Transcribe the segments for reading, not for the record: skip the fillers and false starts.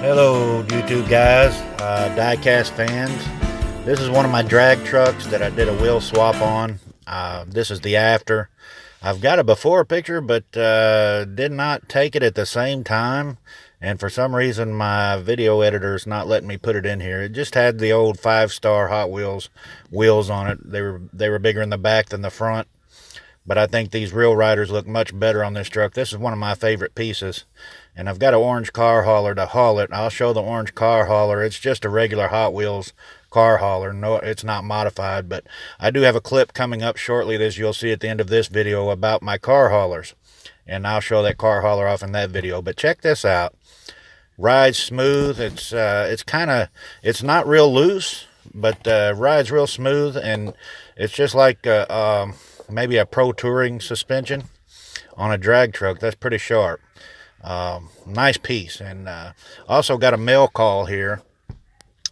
Hello YouTube guys, Diecast fans. This is one of my drag trucks that I did a wheel swap on. This is the after. I've got a before picture, but did not take it at the same time, and for some reason my video editor's not letting me put it in here. It just had the old 5-star Hot Wheels wheels on it. They were bigger in the back than the front, but I think these real riders look much better on this truck. This is one of my favorite pieces, and I've got an orange car hauler to haul it. I'll show the orange car hauler. It's just a regular Hot Wheels car hauler. No, it's not modified, but I do have a clip coming up shortly that you'll see at the end of this video about my car haulers, and I'll show that car hauler off in that video. But check this out. Rides smooth. It's not real loose, but rides real smooth, and it's just like maybe a pro touring suspension on a drag truck. That's pretty sharp. Nice piece. And also got a mail call here.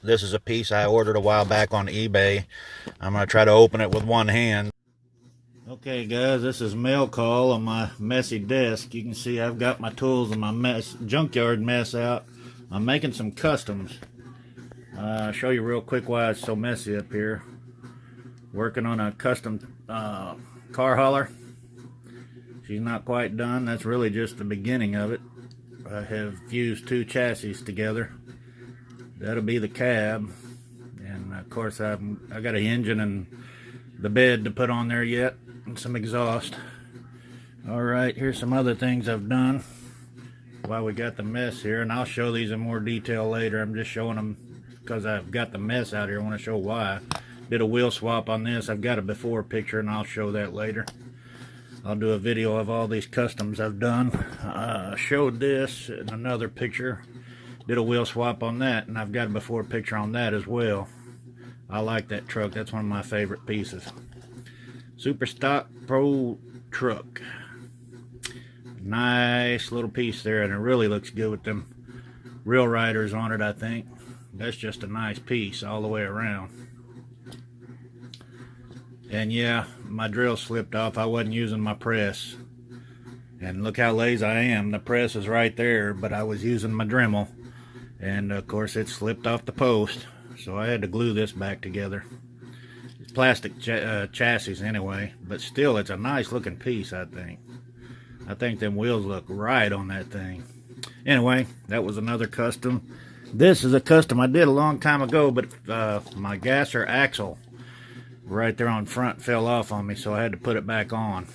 This is a piece I ordered a while back on eBay. I'm going to try to open it with one hand. Okay guys, this is mail call on my messy desk. You can see I've got my tools and my junkyard mess out. I'm making some customs. I'll show you real quick why it's so messy up here. Working on a custom car hauler. She's not quite done. That's really just the beginning of it. I have fused 2 chassis together. That'll be the cab, and of course I got an engine and the bed to put on there yet, and some exhaust. Alright, here's some other things I've done while we got the mess here, and I'll show these in more detail later. I'm just showing them because I've got the mess out here. I want to show why. Did a wheel swap on this. I've got a before picture, and I'll show that later. I'll do a video of all these customs I've done. Showed this in another picture. Did a wheel swap on that, and I've got a before picture on that as well. I like that truck. That's one of my favorite pieces. Super Stock Pro truck. Nice little piece there, and it really looks good with them real riders on it, I think. That's just a nice piece all the way around. And yeah, my drill slipped off. I wasn't using my press. And look how lazy I am. The press is right there, but I was using my Dremel. And of course it slipped off the post. So I had to glue this back together. It's plastic chassis anyway, but still it's a nice looking piece, I think. I think them wheels look right on that thing. Anyway, that was another custom. This is a custom I did a long time ago, but my gasser axle right there on front fell off on me, so I had to put it back on.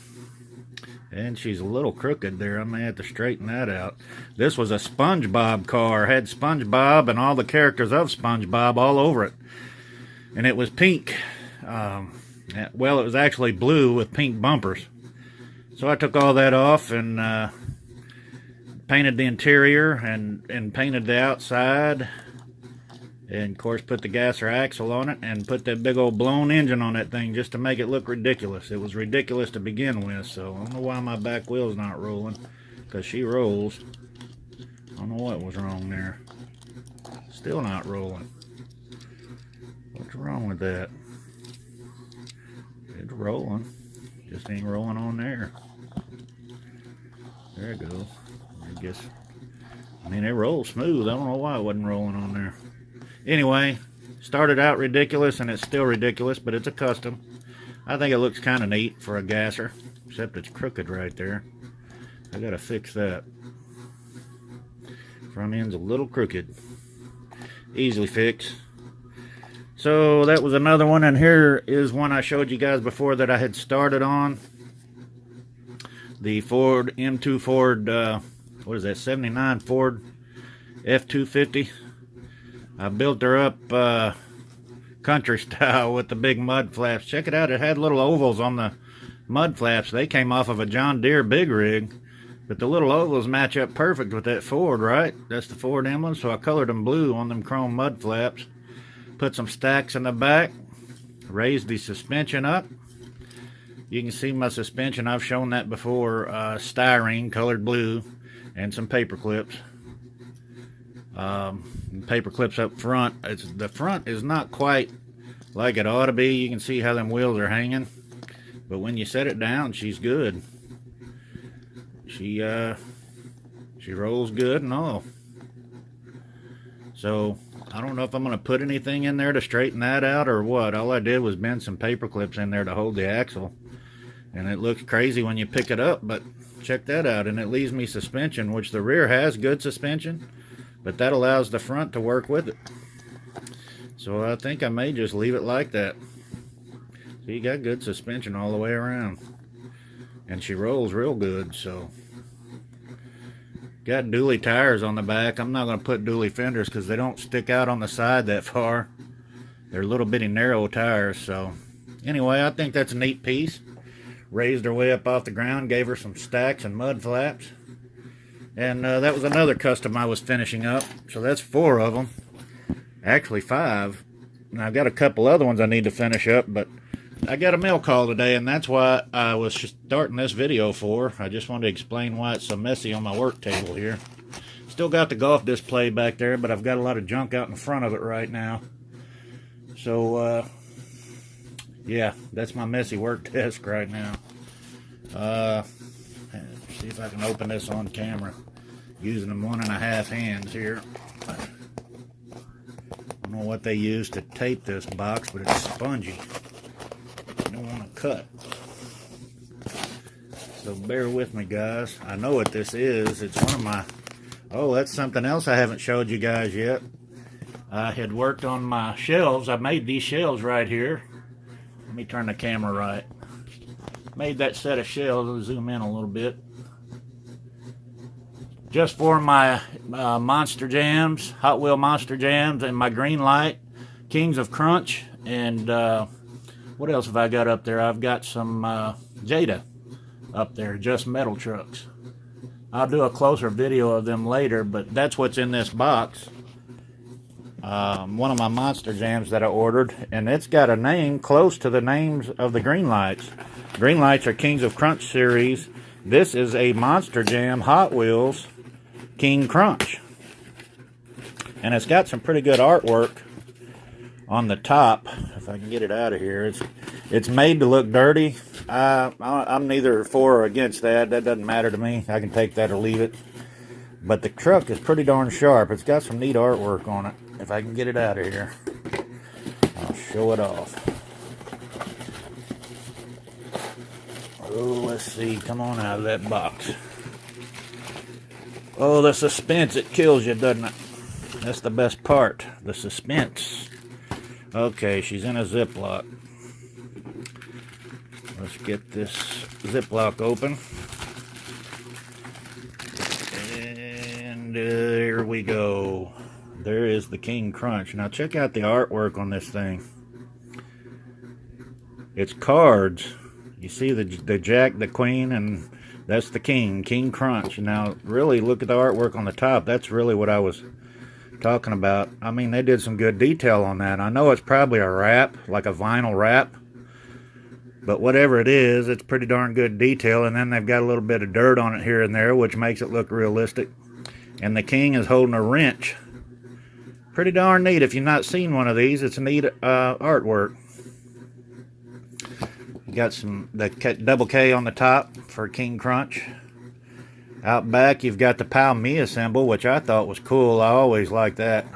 And she's a little crooked there. I may have to straighten that out. This was a SpongeBob car. Had SpongeBob and all the characters of SpongeBob all over it. And it was pink. Well, it was actually blue with pink bumpers. So I took all that off and painted the interior and painted the outside. And of course put the gasser axle on it and put that big old blown engine on that thing just to make it look ridiculous. It was ridiculous to begin with, so I don't know why my back wheel's not rolling, because she rolls. I don't know what was wrong there. Still not rolling. What's wrong with that? It's rolling. Just ain't rolling on there. There it goes. I mean, it rolls smooth. I don't know why it wasn't rolling on there. Anyway, started out ridiculous, and it's still ridiculous, but it's a custom. I think it looks kind of neat for a gasser, except it's crooked right there. I gotta fix that. Front end's a little crooked. Easily fixed. So that was another one, and here is one I showed you guys before that I had started on. The Ford M2 Ford, what is that, 79 Ford F250. I built her up country style with the big mud flaps. Check it out. It had little ovals on the mud flaps. They came off of a John Deere big rig, but the little ovals match up perfect with that Ford, right? That's the Ford emblem, so I colored them blue on them chrome mud flaps. Put some stacks in the back. Raised the suspension up. You can see my suspension. I've shown that before. Styrene, colored blue, and some paper clips. Paper clips up front. The front is not quite like it ought to be. You can see how them wheels are hanging, but when you set it down, she's good. She rolls good and all. So I don't know if I'm going to put anything in there to straighten that out or what. All I did was bend some paper clips in there to hold the axle. And it looks crazy when you pick it up, but check that out. And it leaves me suspension, which the rear has good suspension, but that allows the front to work with it. So I think I may just leave it like that. So you got good suspension all the way around. And she rolls real good, so. Got dually tires on the back. I'm not going to put dually fenders because they don't stick out on the side that far. They're little bitty narrow tires, so. Anyway, I think that's a neat piece. Raised her way up off the ground, gave her some stacks and mud flaps. And that was another custom I was finishing up. So that's 4 of them. Actually 5. Now I've got a couple other ones I need to finish up, but I got a mail call today, and that's why I was starting this video for. I just wanted to explain why it's so messy on my work table here. Still got the golf display back there, but I've got a lot of junk out in front of it right now. So, yeah, that's my messy work desk right now. See if I can open this on camera using them 1.5 hands here. I don't know what they use to tape this box, but it's spongy. I don't want to cut. So bear with me, guys. I know what this is. It's one of my... Oh, that's something else I haven't showed you guys yet. I had worked on my shelves. I made these shelves right here. Let me turn the camera right. Made that set of shelves. I'll zoom in a little bit. Just for my Monster Jams, Hot Wheel Monster Jams, and my green light, Kings of Crunch, and what else have I got up there? I've got some Jada up there, just metal trucks. I'll do a closer video of them later, but that's what's in this box. One of my Monster Jams that I ordered, and it's got a name close to the names of the green lights. Green lights are Kings of Crunch series. This is a Monster Jam Hot Wheels King Crunch. And it's got some pretty good artwork on the top. If I can get it out of here. It's made to look dirty. I'm neither for or against that. That doesn't matter to me. I can take that or leave it. But the truck is pretty darn sharp. It's got some neat artwork on it. If I can get it out of here, I'll show it off. Oh, let's see. Come on out of that box. Oh, the suspense. It kills you, doesn't it? That's the best part. The suspense. Okay, she's in a Ziploc. Let's get this Ziploc open. And there we go. There is the King Crunch. Now check out the artwork on this thing. It's cards. You see the Jack, the Queen, and that's the King. King Crunch. Now really look at the artwork on the top. That's really what I was talking about. I mean, they did some good detail on that. I know it's probably a wrap, like a vinyl wrap. But whatever it is, it's pretty darn good detail. And then they've got a little bit of dirt on it here and there, which makes it look realistic. And the King is holding a wrench. Pretty darn neat. If you've not seen one of these, it's a neat artwork. You got the double K on the top for King Crunch. Out back, you've got the Pal Mia symbol, which I thought was cool. I always like that.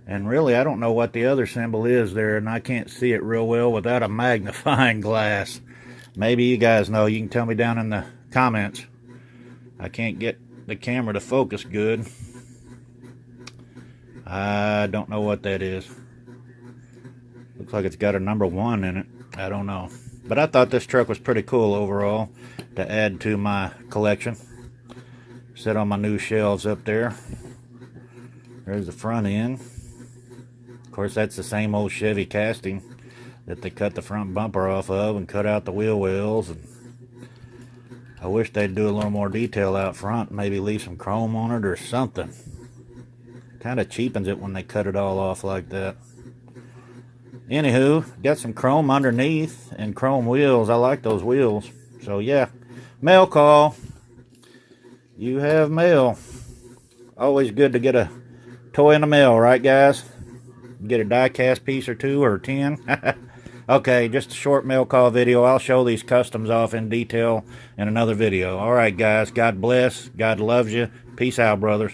And really, I don't know what the other symbol is there, and I can't see it real well without a magnifying glass. Maybe you guys know. You can tell me down in the comments. I can't get the camera to focus good. I don't know what that is. Looks like it's got a number 1 in it. I don't know. But I thought this truck was pretty cool overall to add to my collection. Set on my new shelves up there. There's the front end. Of course, that's the same old Chevy casting that they cut the front bumper off of and cut out the wheel wells. And I wish they'd do a little more detail out front. Maybe leave some chrome on it or something. Kind of cheapens it when they cut it all off like that. Anywho, got some chrome underneath and chrome wheels. I like those wheels. So yeah, mail call. You have mail. Always good to get a toy in the mail, right guys? Get a die-cast piece or 2 or 10. Okay, just a short mail call video. I'll show these customs off in detail in another video. Alright guys, God bless. God loves you. Peace out, brothers.